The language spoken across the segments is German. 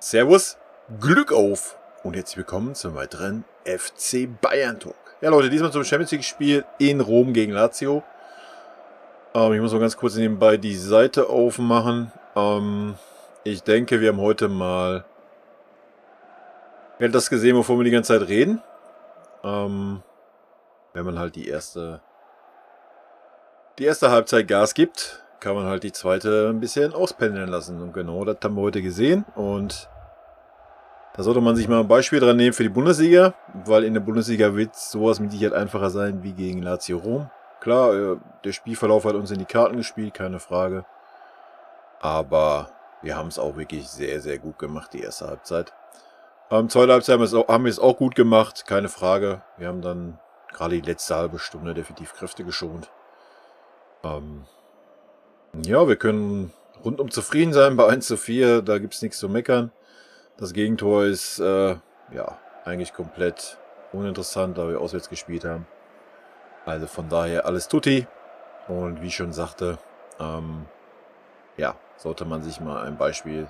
Servus, Glück auf und herzlich willkommen zum weiteren FC Bayern Talk. Ja Leute, diesmal zum Champions League Spiel in Rom gegen Lazio. Ich muss mal ganz kurz nebenbei die Seite aufmachen. Ich denke, wir haben heute mal das gesehen, wovon wir die ganze Zeit reden. Wenn man halt die erste Halbzeit Gas gibt, kann man halt die zweite ein bisschen auspendeln lassen. Und genau das haben wir heute gesehen. Und da sollte man sich mal ein Beispiel dran nehmen für die Bundesliga, weil in der Bundesliga wird sowas mit Sicherheit einfacher sein wie gegen Lazio Rom. Klar, der Spielverlauf hat uns in die Karten gespielt, keine Frage. Aber wir haben es auch wirklich sehr, sehr gut gemacht, die erste Halbzeit. Zweite Halbzeit haben wir es auch gut gemacht, keine Frage. Wir haben dann gerade die letzte halbe Stunde definitiv Kräfte geschont. Ja, wir können rundum zufrieden sein bei 1:4, da gibt es nichts zu meckern. Das Gegentor ist eigentlich komplett uninteressant, da wir auswärts gespielt haben. Also von daher alles tutti. Und wie ich schon sagte, sollte man sich mal ein Beispiel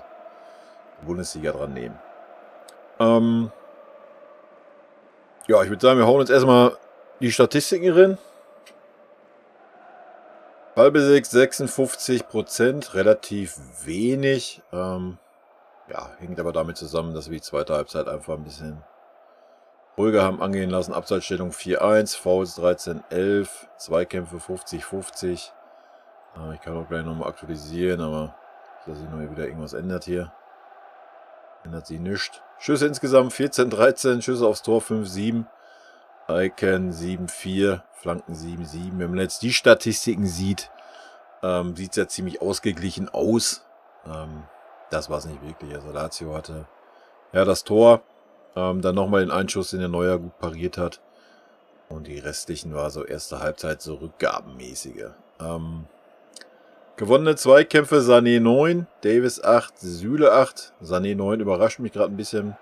Bundesliga dran nehmen. Ich würde sagen, wir hauen uns erstmal die Statistiken rein. Ballbesitz 56%, relativ wenig. Hängt aber damit zusammen, dass wir die zweite Halbzeit einfach ein bisschen ruhiger haben angehen lassen. Abseitsstellung 4-1, Fouls 13-11, Zweikämpfe 50-50. Ich kann auch gleich nochmal aktualisieren, aber dass sich noch wieder irgendwas ändert hier. Ändert sich nichts. Schüsse insgesamt 14-13, Schüsse aufs Tor 5-7, Icon 7-4, Flanken 7-7. Wenn man jetzt die Statistiken sieht, sieht es ja ziemlich ausgeglichen aus. Das war es nicht wirklich. Also Lazio hatte das Tor, dann nochmal den Einschuss, den der Neuer gut pariert hat. Und die restlichen war so erste Halbzeit so rückgabenmäßige. Gewonnene Zweikämpfe, Sané 9, Davis 8, Süle 8. Sané 9 überrascht mich gerade ein bisschen.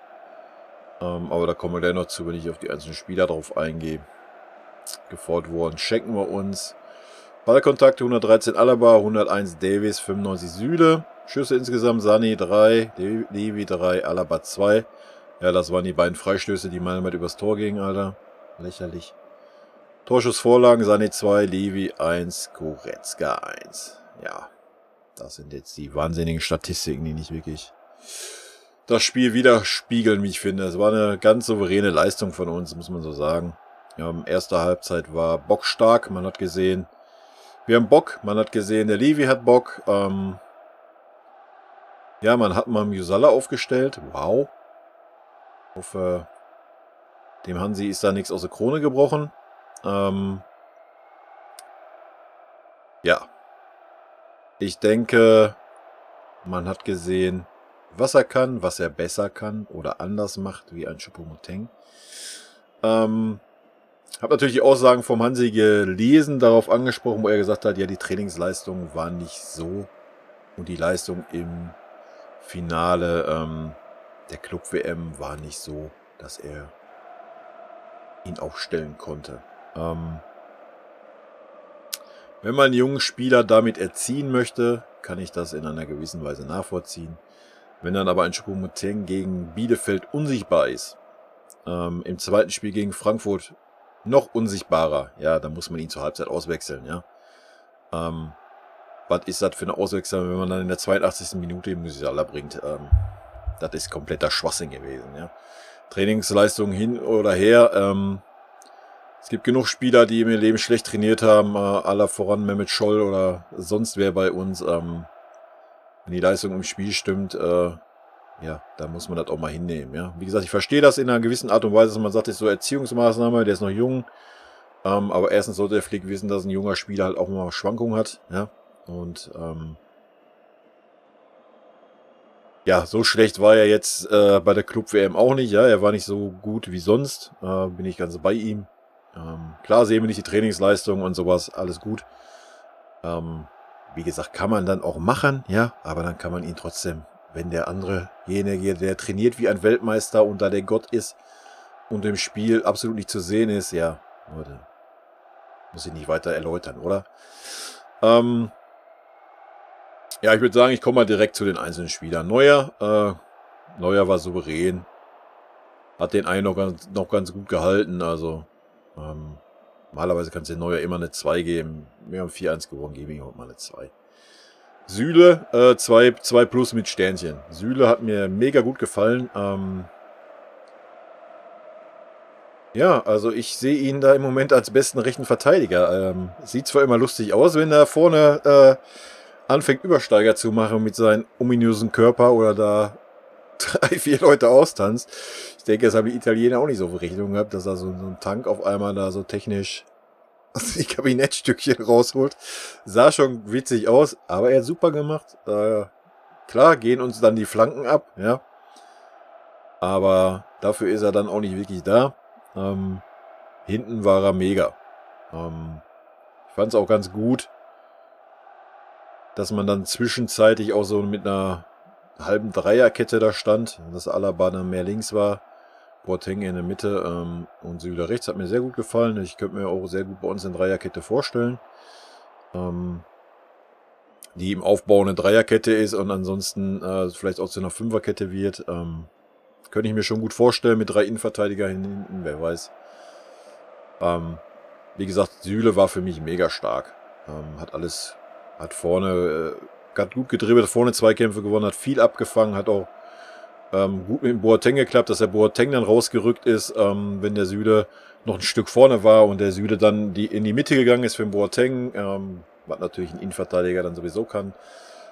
Aber da kommen wir gleich noch zu, wenn ich auf die einzelnen Spieler drauf eingehe. Gefordert worden, schenken wir uns. Ballkontakte 113 Alaba, 101 Davis, 95 Süle. Schüsse insgesamt Sané 3, Levi 3, Alaba 2. Ja, das waren die beiden Freistöße, die mal mit übers Tor gingen, Alter. Lächerlich. Torschussvorlagen, Sané 2, Levi 1, Goretzka 1. Ja, das sind jetzt die wahnsinnigen Statistiken, die nicht wirklich das Spiel widerspiegeln, wie ich finde. Es war eine ganz souveräne Leistung von uns, muss man so sagen. Erste Halbzeit war bockstark, man hat gesehen, wir haben Bock, man hat gesehen, der Levi hat Bock. Man hat mal Musala aufgestellt, wow. Ich hoffe, dem Hansi ist da nichts aus der Krone gebrochen. Ich denke, man hat gesehen, was er kann, was er besser kann oder anders macht wie ein Choupo-Moting. Habe natürlich die Aussagen vom Hansi gelesen, darauf angesprochen, wo er gesagt hat, ja, die Trainingsleistung war nicht so und die Leistung im Finale der Club-WM war nicht so, dass er ihn aufstellen konnte. Wenn man einen jungen Spieler damit erziehen möchte, kann ich das in einer gewissen Weise nachvollziehen. Wenn dann aber ein Choupo-Moting gegen Bielefeld unsichtbar ist, im zweiten Spiel gegen Frankfurt noch unsichtbarer, ja, dann muss man ihn zur Halbzeit auswechseln, ja. Was ist das für eine Auswechslung, wenn man dann in der 82. Minute den Musiala bringt? Das ist kompletter Schwachsinn gewesen, ja. Trainingsleistung hin oder her, es gibt genug Spieler, die im Leben schlecht trainiert haben, aller voran Mehmet Scholl oder sonst wer bei uns. Wenn die Leistung im Spiel stimmt, da muss man das auch mal hinnehmen. Ja? Wie gesagt, ich verstehe das in einer gewissen Art und Weise, dass man sagt, das ist so Erziehungsmaßnahme, der ist noch jung. Aber erstens sollte der Flick wissen, dass ein junger Spieler halt auch mal Schwankungen hat. Ja? Und so schlecht war er jetzt bei der Club-WM auch nicht. Ja? Er war nicht so gut wie sonst. Bin ich ganz bei ihm. Klar sehen wir nicht die Trainingsleistung und sowas, alles gut. Wie gesagt, kann man dann auch machen, ja, aber dann kann man ihn trotzdem, wenn der anderejenige, der trainiert wie ein Weltmeister und da der Gott ist und im Spiel absolut nicht zu sehen ist, ja, Leute, muss ich nicht weiter erläutern, oder? Ich würde sagen, ich komme mal direkt zu den einzelnen Spielern. Neuer, Neuer war souverän. Hat den einen noch ganz gut gehalten. Also normalerweise kannst du den Neuer immer eine 2 geben. Wir haben 4-1 gewonnen, gebe ich auch mal eine 2. Süle, 2 plus mit Sternchen. Süle hat mir mega gut gefallen. Ja, also ich sehe ihn da im Moment als besten rechten Verteidiger. Sieht zwar immer lustig aus, wenn er vorne anfängt Übersteiger zu machen mit seinem ominösen Körper oder da 3, 4 Leute austanzt. Ich denke, das haben die Italiener auch nicht so viel Richtung gehabt, dass er so ein Tank auf einmal da so technisch die Kabinettstückchen rausholt. Sah schon witzig aus, aber er hat super gemacht. Klar, gehen uns dann die Flanken ab, ja. Aber dafür ist er dann auch nicht wirklich da. Hinten war er mega. Ich fand es auch ganz gut, dass man dann zwischenzeitlich auch so mit einer halben Dreierkette da stand, dass Alaba dann mehr links war, Boateng in der Mitte und Süle rechts. Hat mir sehr gut gefallen. Ich könnte mir auch sehr gut bei uns eine Dreierkette vorstellen, die im Aufbau eine Dreierkette ist und ansonsten vielleicht auch zu einer Fünferkette wird. Könnte ich mir schon gut vorstellen mit 3 Innenverteidiger hinten, wer weiß. Wie gesagt, Süle war für mich mega stark. Hat vorne gut gedribbelt, hat vorne 2 Kämpfe gewonnen, hat viel abgefangen, hat auch gut mit dem Boateng geklappt, dass der Boateng dann rausgerückt ist, wenn der Süle noch ein Stück vorne war und der Süle dann in die Mitte gegangen ist für den Boateng, was natürlich ein Innenverteidiger dann sowieso kann.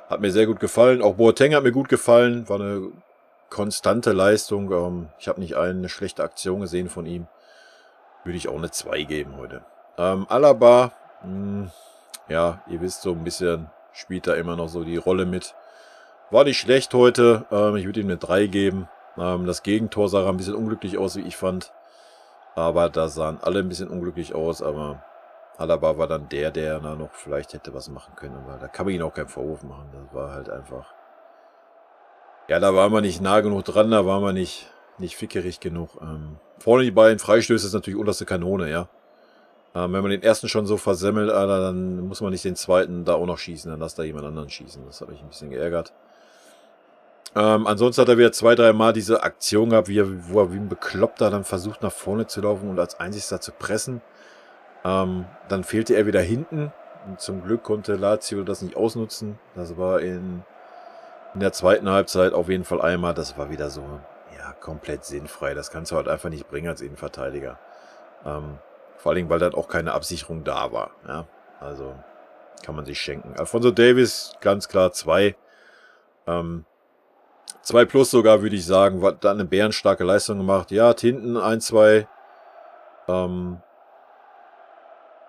Hat mir sehr gut gefallen. Auch Boateng hat mir gut gefallen, war eine konstante Leistung. Ich habe nicht eine schlechte Aktion gesehen von ihm. Würde ich auch eine 2 geben heute. Alaba, ja, ihr wisst, so ein bisschen spielt da immer noch so die Rolle mit. War nicht schlecht heute. Ich würde ihm eine 3 geben. Das Gegentor sah ein bisschen unglücklich aus, wie ich fand. Aber da sahen alle ein bisschen unglücklich aus. Aber Alaba war dann der da noch vielleicht hätte was machen können. Aber da kann man ihn auch keinen Vorwurf machen. Das war halt einfach... Ja, da waren wir nicht nah genug dran. Da waren wir nicht fickerig genug. Vorne die beiden Freistöße ist natürlich unterste Kanone, ja. Wenn man den ersten schon so versemmelt, Alter, dann muss man nicht den zweiten da auch noch schießen. Dann lasst da jemand anderen schießen. Das hat mich ein bisschen geärgert. Ansonsten hat er wieder 2, 3 Mal diese Aktion gehabt, wo er wie ein Bekloppter dann versucht nach vorne zu laufen und als einzigster zu pressen. Dann fehlte er wieder hinten. Und zum Glück konnte Lazio das nicht ausnutzen. Das war in der zweiten Halbzeit auf jeden Fall einmal. Das war wieder so, ja, komplett sinnfrei. Das kannst du halt einfach nicht bringen als Innenverteidiger. Vor allem, weil dann auch keine Absicherung da war. Ja? Also kann man sich schenken. Alphonso Davies, ganz klar 2. 2 plus sogar, würde ich sagen. Hat dann eine bärenstarke Leistung gemacht. Ja, hat hinten 1, 2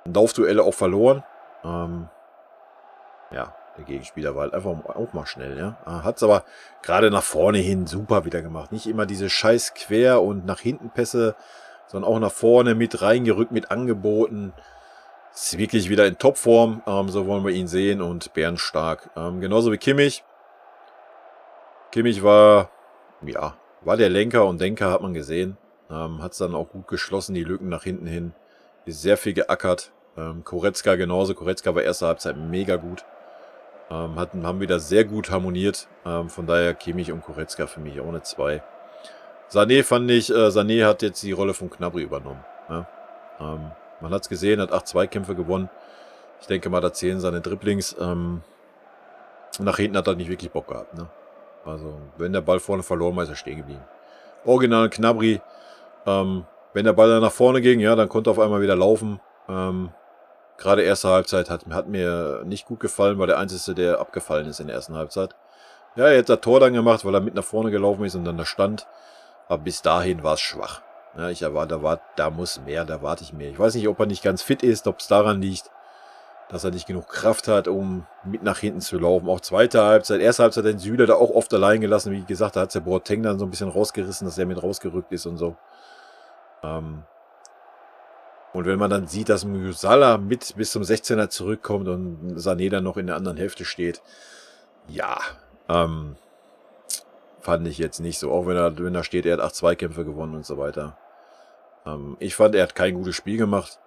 Laufduelle auch verloren. Ja, der Gegenspieler war halt einfach auch mal schnell. Ja? Hat es aber gerade nach vorne hin super wieder gemacht. Nicht immer diese scheiß Quer- und nach hinten Pässe, sondern auch nach vorne mit reingerückt, mit angeboten. Ist wirklich wieder in Topform. So wollen wir ihn sehen und bärenstark. Genauso wie Kimmich. Kimmich war der Lenker und Denker, hat man gesehen. Hat es dann auch gut geschlossen, die Lücken nach hinten hin. Ist sehr viel geackert. Goretzka genauso. Goretzka war erste Halbzeit mega gut. Haben wieder sehr gut harmoniert. Von daher Kimmich und Goretzka für mich auch eine 2. Sané fand ich, Sané hat jetzt die Rolle von Gnabry übernommen. Ja? Man hat es gesehen, hat 8 Zweikämpfe gewonnen. Ich denke mal, da zählen seine Dribblings. Nach hinten hat er nicht wirklich Bock gehabt. Ne? Also, wenn der Ball vorne verloren war, ist er stehen geblieben. Original Gnabry. Wenn der Ball dann nach vorne ging, ja, dann konnte er auf einmal wieder laufen. Gerade erste Halbzeit hat mir nicht gut gefallen, war der Einzige, der abgefallen ist in der ersten Halbzeit. Ja, er hat das Tor dann gemacht, weil er mit nach vorne gelaufen ist und dann da stand. Aber bis dahin war es schwach. Ja, da muss mehr, da warte ich mehr. Ich weiß nicht, ob er nicht ganz fit ist, ob es daran liegt, dass er nicht genug Kraft hat, um mit nach hinten zu laufen. Auch zweite Halbzeit, erste Halbzeit den Süle da auch oft allein gelassen. Wie gesagt, da hat der Boateng dann so ein bisschen rausgerissen, dass er mit rausgerückt ist und so. Und wenn man dann sieht, dass Musiala mit bis zum 16er zurückkommt und Sané dann noch in der anderen Hälfte steht, ja, fand ich jetzt nicht so. Auch wenn er steht, er hat 8 Zweikämpfe gewonnen und so weiter. Ich fand, er hat kein gutes Spiel gemacht.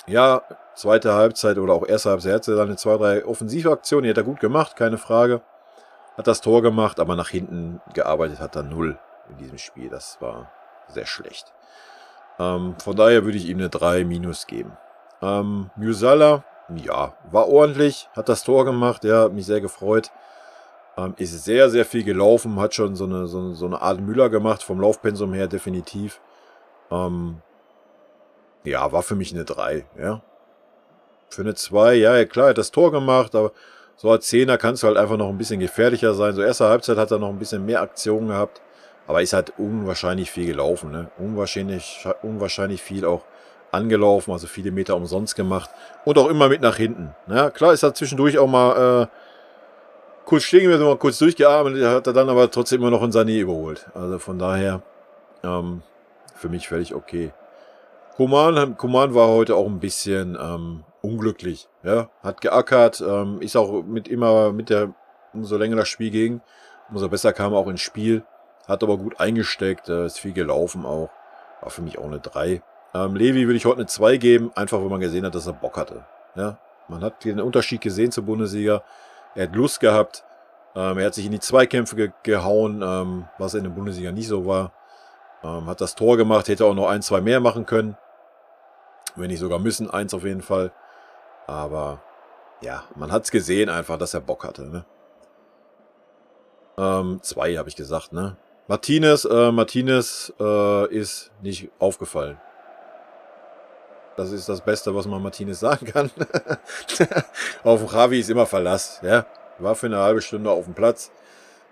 Ja, zweite Halbzeit oder auch erste Halbzeit hat er seine 2, 3 Offensivaktionen, die hat er gut gemacht, keine Frage. hat das Tor gemacht, aber nach hinten gearbeitet hat er null in diesem Spiel. Das war sehr schlecht. Von daher würde ich ihm eine 3 minus geben. Musiala, ja, war ordentlich, hat das Tor gemacht, ja, hat mich sehr gefreut. Ist sehr, sehr viel gelaufen, hat schon so eine Art Müller gemacht, vom Laufpensum her definitiv. Ja, war für mich eine 3, ja. Für eine 2, ja, klar, er hat das Tor gemacht, aber so als Zehner kannst du halt einfach noch ein bisschen gefährlicher sein. So erste Halbzeit hat er noch ein bisschen mehr Aktionen gehabt, aber ist halt unwahrscheinlich viel gelaufen, ne? Unwahrscheinlich viel auch angelaufen, also viele Meter umsonst gemacht und auch immer mit nach hinten. Ja, klar ist er zwischendurch auch mal kurz stehen gewesen, mal kurz durchgearbeitet, hat er dann aber trotzdem immer noch in Sané überholt. Also von daher für mich völlig okay. Coman war heute auch ein bisschen unglücklich. Ja? Hat geackert, ist auch umso länger das Spiel ging, umso besser kam er auch ins Spiel. Hat aber gut eingesteckt, ist viel gelaufen auch. War für mich auch eine 3. Levi würde ich heute eine 2 geben, einfach weil man gesehen hat, dass er Bock hatte. Ja? Man hat den Unterschied gesehen zur Bundesliga. Er hat Lust gehabt. Er hat sich in die Zweikämpfe gehauen, was in der Bundesliga nicht so war. Hat das Tor gemacht, hätte auch noch 1, 2 mehr machen können. Wenn nicht sogar müssen, 1 auf jeden Fall. Aber ja, man hat es gesehen einfach, dass er Bock hatte. Ne? 2 habe ich gesagt. Ne? Martinez ist nicht aufgefallen. Das ist das Beste, was man Martinez sagen kann. Auf Javi ist immer Verlass. Ja? War für eine halbe Stunde auf dem Platz.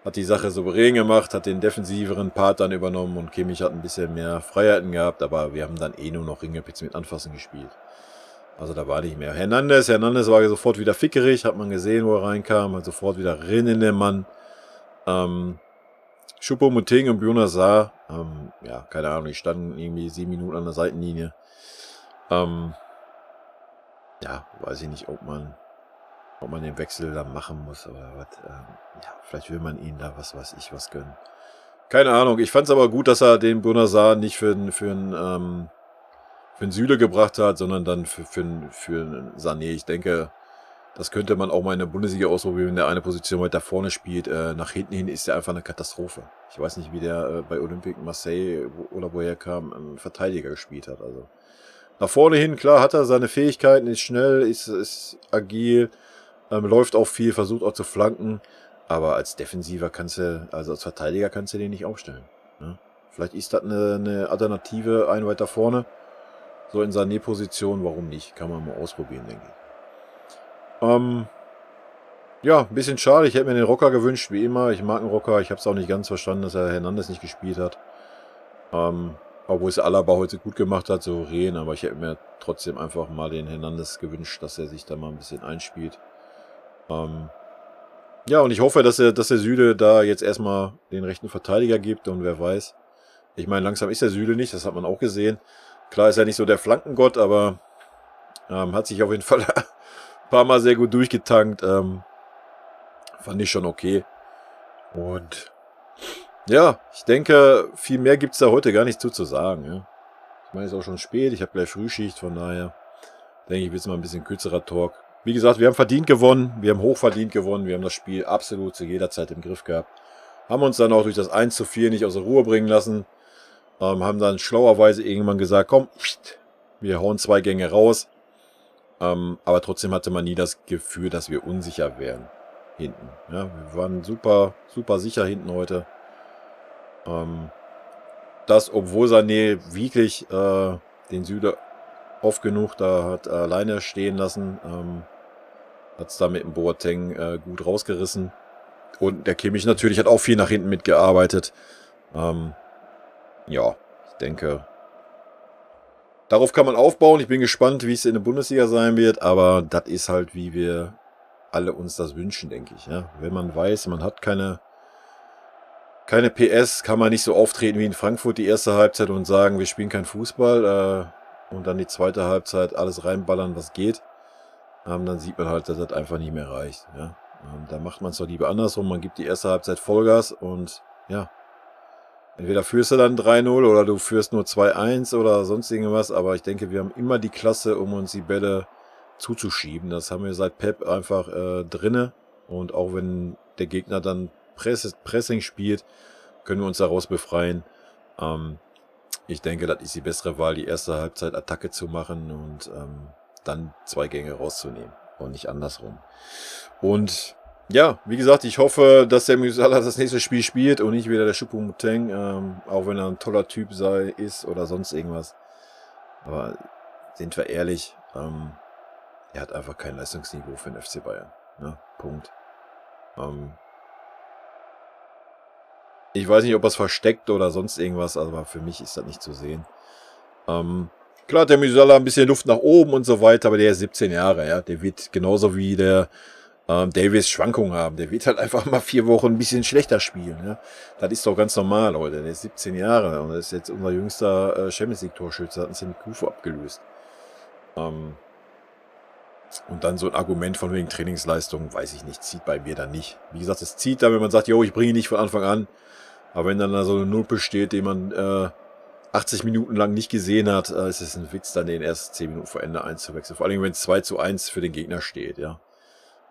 Hat die Sache souverän gemacht, hat den defensiveren Part dann übernommen und Kimmich hat ein bisschen mehr Freiheiten gehabt, aber wir haben dann nur noch Ringepitz mit Anfassen gespielt. Also da war nicht mehr. Hernandez war sofort wieder fickerig, hat man gesehen, wo er reinkam, hat sofort wieder Rinn in den Mann. Choupo-Moting und Buona Sarr, ja, keine Ahnung, die standen irgendwie 7 Minuten an der Seitenlinie. Ja, weiß ich nicht, ob man den Wechsel dann machen muss oder was. Ja, vielleicht will man ihnen da was gönnen. Keine Ahnung. Ich fand es aber gut, dass er den Buona Sarr nicht für einen Süle gebracht hat, sondern dann für einen Sané. Ich denke, das könnte man auch mal in der Bundesliga ausprobieren, wenn der eine Position weiter vorne spielt. Nach hinten hin ist der einfach eine Katastrophe. Ich weiß nicht, wie der bei Olympique Marseille oder woher kam, ein Verteidiger gespielt hat. Also nach vorne hin, klar, hat er seine Fähigkeiten, ist schnell, ist agil. Läuft auch viel, versucht auch zu flanken, aber als als Verteidiger kannst du den nicht aufstellen. Ne? Vielleicht ist das eine Alternative, einen weiter vorne, so in Sané-Position, warum nicht? Kann man mal ausprobieren, denke ich. Ja, ein bisschen schade, ich hätte mir den Rocker gewünscht, wie immer. Ich mag einen Rocker, ich habe es auch nicht ganz verstanden, dass er Hernandez nicht gespielt hat. Obwohl es Alaba heute gut gemacht hat, souverän, aber ich hätte mir trotzdem einfach mal den Hernandez gewünscht, dass er sich da mal ein bisschen einspielt. Ja, und ich hoffe, dass der Süle da jetzt erstmal den rechten Verteidiger gibt und wer weiß. Ich meine, langsam ist der Süle nicht, das hat man auch gesehen. Klar ist er nicht so der Flankengott, aber hat sich auf jeden Fall ein paar Mal sehr gut durchgetankt. Fand ich schon okay. Und ja, ich denke, viel mehr gibt es da heute gar nicht zu sagen. Ja. Ich meine, es ist auch schon spät, ich habe gleich Frühschicht, von daher denke ich, wird es mal ein bisschen kürzerer Talk. Wie gesagt, wir haben verdient gewonnen, wir haben hochverdient gewonnen, wir haben das Spiel absolut zu jeder Zeit im Griff gehabt. Haben uns dann auch durch das 1:4 nicht aus der Ruhe bringen lassen. Haben dann schlauerweise irgendwann gesagt, komm, wir hauen 2 Gänge raus. Aber trotzdem hatte man nie das Gefühl, dass wir unsicher wären hinten. Ja, wir waren super, super sicher hinten heute. Das, obwohl Sané wirklich den Süle oft genug da hat alleine stehen lassen. Hat es da mit dem Boateng gut rausgerissen. Und der Kimmich natürlich hat auch viel nach hinten mitgearbeitet. Ja, ich denke, darauf kann man aufbauen. Ich bin gespannt, wie es in der Bundesliga sein wird. Aber das ist halt, wie wir alle uns das wünschen, denke ich. Ja? Wenn man weiß, man hat keine PS, kann man nicht so auftreten wie in Frankfurt die erste Halbzeit und sagen, wir spielen keinen Fußball. Und dann die zweite Halbzeit alles reinballern, was geht. Dann sieht man halt, dass das einfach nicht mehr reicht. Ja? Da macht man es doch lieber andersrum. Man gibt die erste Halbzeit Vollgas und ja, entweder führst du dann 3-0 oder du führst nur 2-1 oder sonst irgendwas. Aber ich denke, wir haben immer die Klasse, um uns die Bälle zuzuschieben. Das haben wir seit Pep einfach drinne. Und auch wenn der Gegner dann Pressing spielt, können wir uns daraus befreien. Ich denke, das ist die bessere Wahl, die erste Halbzeit Attacke zu machen und dann 2 Gänge rauszunehmen und nicht andersrum. Und ja, wie gesagt, ich hoffe, dass der Musiala das nächste Spiel spielt und nicht wieder der Choupo-Moting, auch wenn er ein toller Typ ist oder sonst irgendwas. Aber sind wir ehrlich, er hat einfach kein Leistungsniveau für den FC Bayern. Ne? Punkt. Ich weiß nicht, ob er es versteckt oder sonst irgendwas, aber für mich ist das nicht zu sehen. Klar hat der Musiala ein bisschen Luft nach oben und so weiter, aber der ist 17 Jahre, ja. Der wird genauso wie der Davies Schwankungen haben. Der wird halt einfach mal 4 Wochen ein bisschen schlechter spielen. Ja? Das ist doch ganz normal, Leute. Der ist 17 Jahre und das ist jetzt unser jüngster Champions League-Torschütze. Hat uns den Kufu abgelöst. Und dann so ein Argument von wegen Trainingsleistung, weiß ich nicht, zieht bei mir dann nicht. Wie gesagt, es zieht dann, wenn man sagt, jo, ich bringe ihn nicht von Anfang an. Aber wenn dann da so eine Null steht, den man 80 Minuten lang nicht gesehen hat, ist es ein Witz, dann den erst 10 Minuten vor Ende einzuwechseln. Vor allem, wenn es 2:1 für den Gegner steht, ja.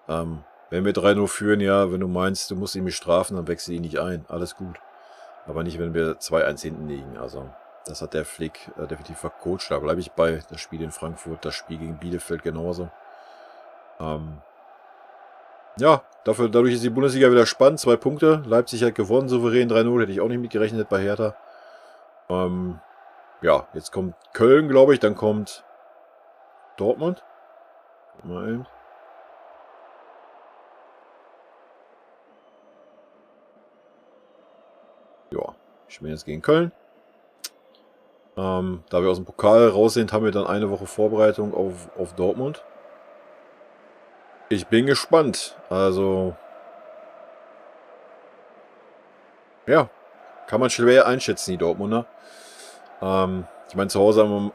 Wenn wir 3-0 führen, ja, wenn du meinst, du musst ihn bestrafen, dann wechsel ihn nicht ein. Alles gut. Aber nicht, wenn wir 2:1 hinten liegen. Also, das hat der Flick definitiv vercoacht. Da bleibe ich bei. Das Spiel in Frankfurt, das Spiel gegen Bielefeld genauso. Ja, dadurch ist die Bundesliga wieder spannend. 2 Punkte. Leipzig hat gewonnen, souverän 3-0. Hätte ich auch nicht mitgerechnet bei Hertha. Ja, jetzt kommt Köln, glaube ich. Dann kommt Dortmund. Mal eben. Ja, spielen jetzt gegen Köln. Da wir aus dem Pokal raus sind, haben wir dann eine Woche Vorbereitung auf Dortmund. Ich bin gespannt. Also, ja, kann man schwer einschätzen, die Dortmunder. Ich meine, zu Hause haben wir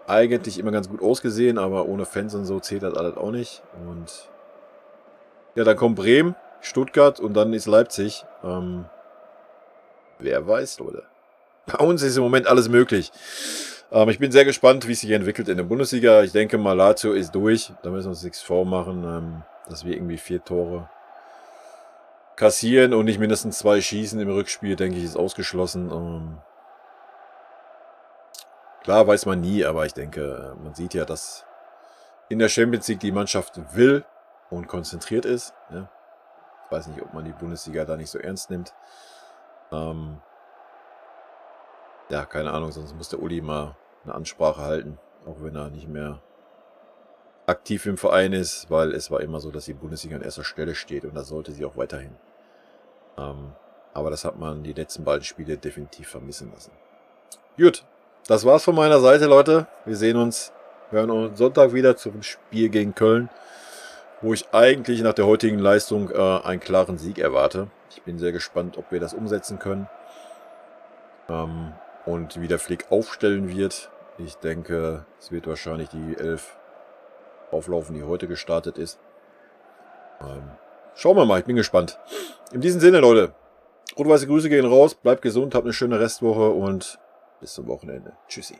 eigentlich immer ganz gut ausgesehen, aber ohne Fans und so zählt das alles auch nicht. Und ja, dann kommt Bremen, Stuttgart und dann ist Leipzig. Wer weiß, Leute. Bei uns ist im Moment alles möglich. Ich bin sehr gespannt, wie es sich entwickelt in der Bundesliga. Ich denke mal, Lazio ist durch. Da müssen wir uns nichts vormachen, dass wir irgendwie 4 Tore kassieren und nicht mindestens 2 schießen im Rückspiel, denke ich, ist ausgeschlossen. Klar weiß man nie, aber ich denke, man sieht ja, dass in der Champions League die Mannschaft will und konzentriert ist. Ja. Ich weiß nicht, ob man die Bundesliga da nicht so ernst nimmt. Ja, keine Ahnung, sonst muss der Uli mal eine Ansprache halten, auch wenn er nicht mehr aktiv im Verein ist, weil es war immer so, dass die Bundesliga an erster Stelle steht und das sollte sie auch weiterhin. Aber das hat man die letzten beiden Spiele definitiv vermissen lassen. Gut, das war's von meiner Seite, Leute. Wir hören uns Sonntag wieder zum Spiel gegen Köln, wo ich eigentlich nach der heutigen Leistung einen klaren Sieg erwarte. Ich bin sehr gespannt, ob wir das umsetzen können. Und wie der Flick aufstellen wird. Ich denke, es wird wahrscheinlich die 11 auflaufen, die heute gestartet ist. Schauen wir mal, ich bin gespannt. In diesem Sinne, Leute, rot-weiße Grüße gehen raus, bleibt gesund, habt eine schöne Restwoche und bis zum Wochenende. Tschüssi.